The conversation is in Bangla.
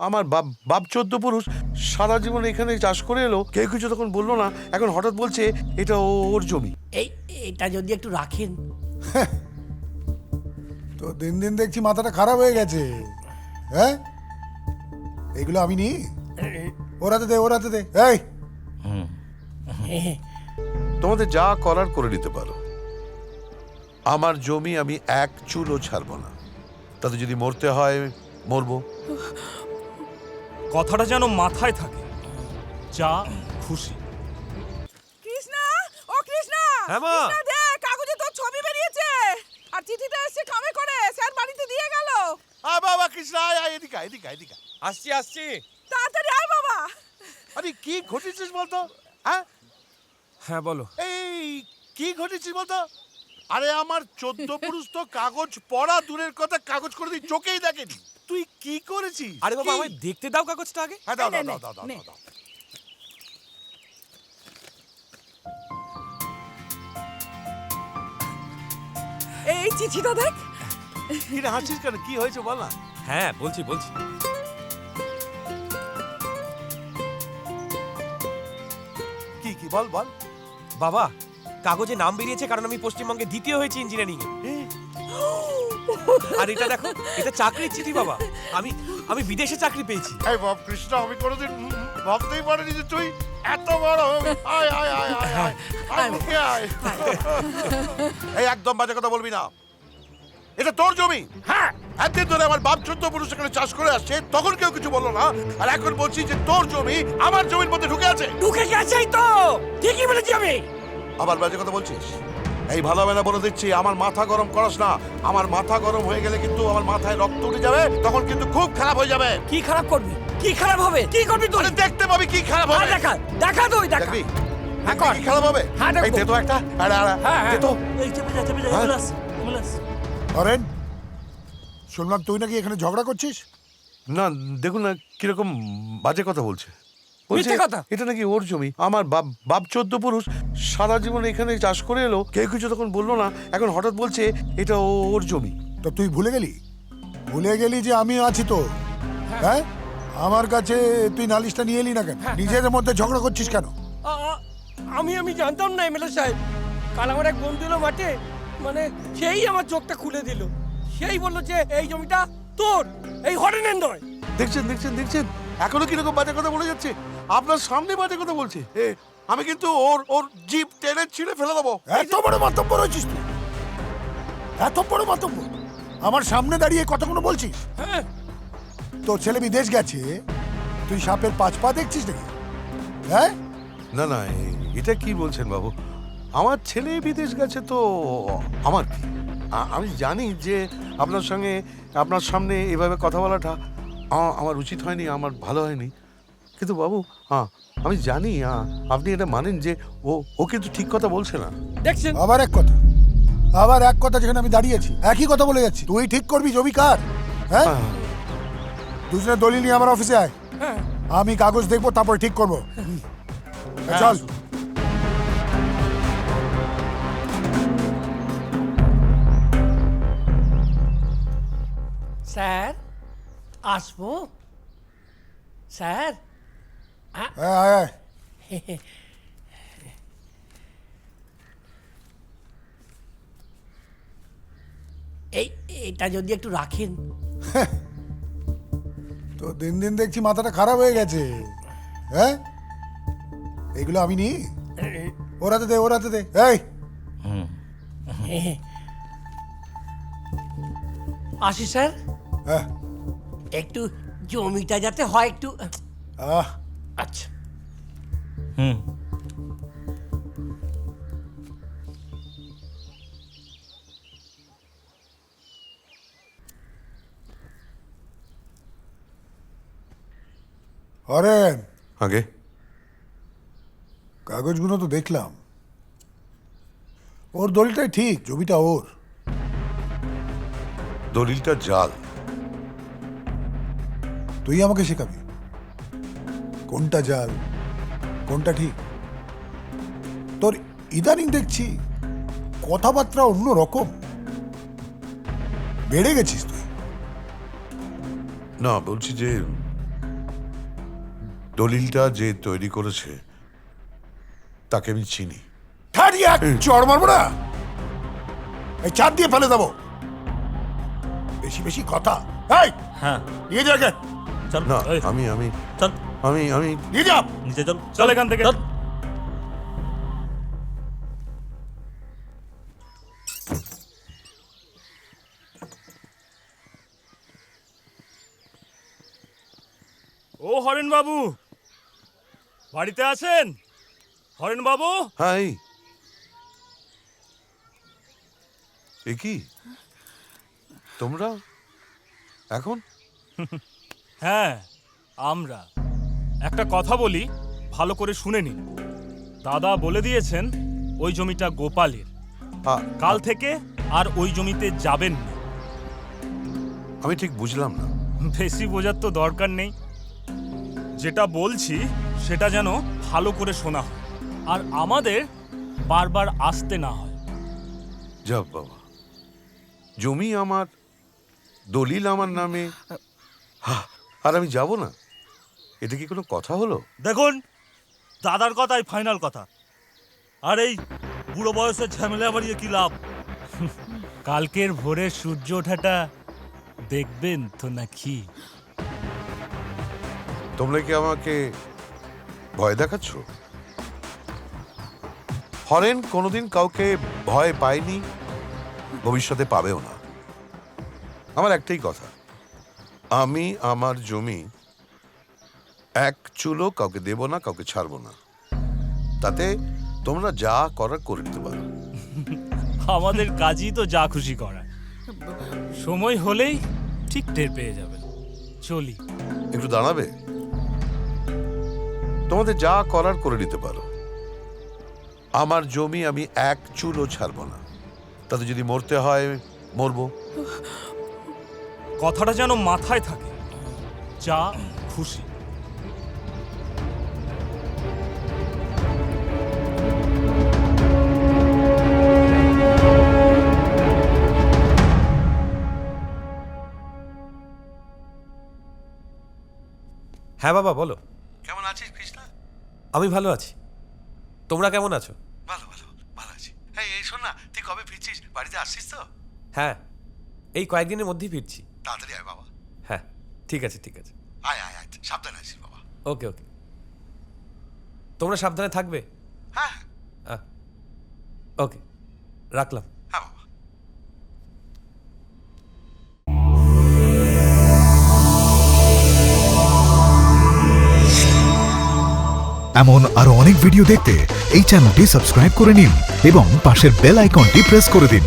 আমার বাপ 14 পুরুষ সারা জীবন এখানে চাষ করে এলো, কেউ কিছু তখন বললো না, এখন হঠাৎ বলছে এটা ওর জমি। এটা যদি একটু রাখেন। তো দিন দিন দেখছি মাথাটা খারাপ হয়ে গেছে। হ্যাঁ, এগুলো আমি নি, ওরাতে দে ওরাতে দে। এই তোমাদের যা করার করে নিতে পারো, আমার জমি আমি এক চুলও ছাড়বো না। তাতে যদি মরতে হয় মরবো। কথাটা যেন মাথায় থাকে, যা খুশি। কৃষ্ণা, ও কৃষ্ণা, হ্যাঁ মা। কৃষ্ণা দেখ, কাগজে তোর ছবি বেরিয়েছে আর চিঠিটা এসে কামে করে স্যার বাড়িতে দিয়ে গেল। বাবা কৃষ্ণ, আয় এদিকে এদিকে এদিকে। আসছি। তাড়াতাড়ি আয় বাবা। আরে কি ঘটেছিস বলতো? হ্যাঁ হ্যাঁ বলো। এই কি ঘটেছিস বলতো? আরে আমার 14 পুরুষ তো কাগজ পড়া দূরের কথা, কাগজ করে দিই চোখেই দেখেনি। তুই কি করেছিস? আরে বাবা, কি? আমায় দেখতে দাও কাগজটা আগে। হ্যাঁ দাও নে, দাও নে, দাও দাও নে। দাও। এই চিঠিটা দেখ। কি রে হাসিস কেন? কি হয়েছে বল না। হ্যাঁ বলছি। কি বল বল। বাবা, কাগজে নাম বেরিয়েছে কারণ আমি পশ্চিমবঙ্গে দ্বিতীয় হয়েছি ইঞ্জিনিয়ারিং এ। আর এটা দেখো, এটা চাকরির চিঠি বাবা। আমি বিদেশে চাকরি পেয়েছি। এই বাপ কৃষ্ণ, আমি কোনোদিন ভাবতেই পারিনি যে তুই এত বড় হবি। আয় আয় আয় আয় আয় আয় মুখে আয়। এই একদম বাজে কথা বলবি না, এটা তোর জমি। হ্যাঁ, একদিন ধরে আমার বাপ 14 পুরুষ এখানে চাষ করে আসছে, তখন কেউ কিছু বললো না, আর এখন বলছি যে তোর জমি আমার জমির মধ্যে ঢুকে আছে। ঢুকে গেছেই তো, ঠিকই বলেছি আমি। আবার বাজে কথা বলছিস? এই ভালো হবে না বলে দিচ্ছি, আমার মাথা গরম করাস না। আমার মাথা গরম হয়ে গেলে কিন্তু আমার মাথায় রক্ত উঠে যাবে, তখন কিন্তু খুব খারাপ হয়ে যাবে। কি খারাপ করবি? কি খারাপ হবে? কি করবি তুই? আরে দেখতে পাবি কি খারাপ হবে। দেখা তুই দেখা। দেখবি হ্যাঁ, দেখবি কর। কি খারাপ হবে। হ্যাঁ, দেখবো। এই দে তো একটা, আরে আরে হ্যাঁ, দে তো। এই চেপে যা হ্যাঁ? অ্যাম্বুলেন্স। অরেন, শুনলাম তুই নাকি এখানে ঝগড়া করছিস। না দেখুন না কিরকম বাজে কথা বলছে। বলছে মিথ্যে কথা। এটা নাকি ওর জমি। আমার বাপ 14 পুরুষ সারা জীবন এখানে চাষ করে এলো, কেউ কিছু তখন বললো না, এখন হঠাৎ বলছে এটা ওর জমি। তো তুই ভুলে গেলি যে আমি আছি তো। হ্যাঁ, আমার কাছে তুই নালিশটা নিয়ে এলি না কেন? নিজেদের মধ্যে ঝগড়া করছিস কেন? আমি জানতাম না এমএলএ সাহেব। কাল আমার এক বন্ধু এলো মাঠে, মানে সেই আমার চোখটা খুলে দিল। সেই বললো যে এই জমিটা তোর, এই হরেনের নয়। দেখছেন এখনো কিরকম বাজে কথা বলে যাচ্ছে। আপনার সামনে বাজে কথা বলছে। আমি কিন্তু ওর জিপ টেনে ছিঁড়ে ফেলে দেবো। এত বড় মাতব্বর হয়েছিস তুই, এত বড় মাতব্বর আমার সামনে দাঁড়িয়ে কতক্ষণ বলছিস? হ্যাঁ, তোর ছেলে বিদেশ গেছে, তুই সাপের 5 পা দেখছিস নাকি? হ্যাঁ, না এটা কি বলছেন বাবু? আমার ছেলে বিদেশ গেছে তো আমার কি? আমি জানি যে আপনার সামনে এভাবে কথা বলাটা আমার উচিত হয়নি, আমার ভালো হয়নি, কিন্তু বাবু আমি জানি আপনি এটা মানেন যে ও কিন্তু ঠিক কথা বলছে না। দেখছেন? আবার এক কথা যেখানে আমি দাঁড়িয়েছি একই কথা বলে যাচ্ছি। তুই ঠিক করবি জমি কার? হ্যাঁ, দুজনে দলিল নিয়ে আমার অফিসে আয়, আমি কাগজ দেখবো তারপর ঠিক করবো। চল। স্যার আসবো? স্যার আয়, আয়, আয়। এটা যদি একটু রাখেন। তো দিন দিন দেখছি মাথাটা খারাপ হয়ে গেছে। হ্যাঁ, এগুলো আমি নি, ওরাতে দে। এই আসি স্যার। হ্যাঁ, একটু জমিটা যাতে হয় একটু। আহ, আচ্ছা। হরেন, আগে কাগজগুলো তো দেখলাম, ওর দলিলটাই ঠিক, জমিটা ওর। দলিলটা জাল। তুই আমাকে শেখাবি কোনটা জাল কোনটা ঠিক। তোর ইদানিং দেখছি কথাবার্তা অন্য রকম, বেড়ে গেছিস তুই। না বলছি যে দলিলটা যে তৈরি করেছে তাকে আমি চিনি। ঠাড়ি এক চড় মারবো না, এই চাপ দিয়ে ফেলে দেবো। বেশি বেশি কথা। এই হ্যাঁ নিয়ে যাকে, চল না, এই, আমি আমি চল আমি আমি নিয়ে যা। নিচে চল চল এখান থেকে চল। ও হরেন বাবু, বাড়িতে আছেন? হরেন বাবু, হাই, এ কি তোমরা এখন? হ্যাঁ আমরা। একটা কথা বলি, ভালো করে শুনে নিন। দাদা বলে দিয়েছেন ওই জমিটা গোপালের। কাল থেকে আর ওই জমিতে যাবেন না। আমি ঠিক বুঝলাম না। বেশি বোঝার তো দরকার নেই, যেটা বলছি সেটা যেন ভালো করে শোনা হয় আর আমাদের বারবার আসতে না হয়। যাব বাবা, জমি আমার, দলিল আমার নামে, আর আমি যাব না? এটা কি কোনো কথা হলো? দেখুন, দাদার কথাই ফাইনাল কথা। আর এই বুড়ো বয়সের ঝামেলা বাড়িয়ে কি লাভ? কালকের ভোরে সূর্য ওঠাটা দেখবেন তো নাকি? তোমরা কি আমাকে ভয় দেখাচ্ছ? হরেন কোনোদিন কাউকে ভয় পায়নি, ভবিষ্যতে পাবেও না। আমার একটাই কথা, আমি আমার জমি এক চুলো কাউকে দেব না, কাউকে ছাড়বো না। তাতে তোমরা যা করার করে নিতে পারো। আমাদের কাজই তো যা খুশি করা। সময় হলেই ঠিক টের পেয়ে যাবেন। চলি। একটু দাঁড়াবে? তোমাদের যা করার করে নিতে পারো। আমার জমি আমি এক চুলও ছাড়বো না। তাতে যদি মরতে হয় মরবো। কথাটা যেন মাথায় থাকে, যা খুশি। হ্যাঁ বাবা বলো। কেমন আছিস কৃষ্ণা? আমি ভালো আছি, তোমরা কেমন আছো? ভালো ভালো ভালো আছি। হ্যাঁ, এই শোন না, তুই কবে ফিরছিস? বাড়িতে আসছিস তো? হ্যাঁ, এই কয়েকদিনের মধ্যেই ফিরছি। তাড়াতাড়ি আয় বাবা। হ্যাঁ ঠিক আছে ঠিক আছে। আয় আয় আয়, সাবধানে আসিস বাবা। ওকে ওকে, তোমরা সাবধানে থাকবে। হ্যাঁ ওকে, রাখলাম। হ্যাঁ বাবা। এমন আরো অনেক ভিডিও দেখতে এই চ্যানেলটি সাবস্ক্রাইব করে নিন এবং পাশের বেল আইকনটি প্রেস করে দিন।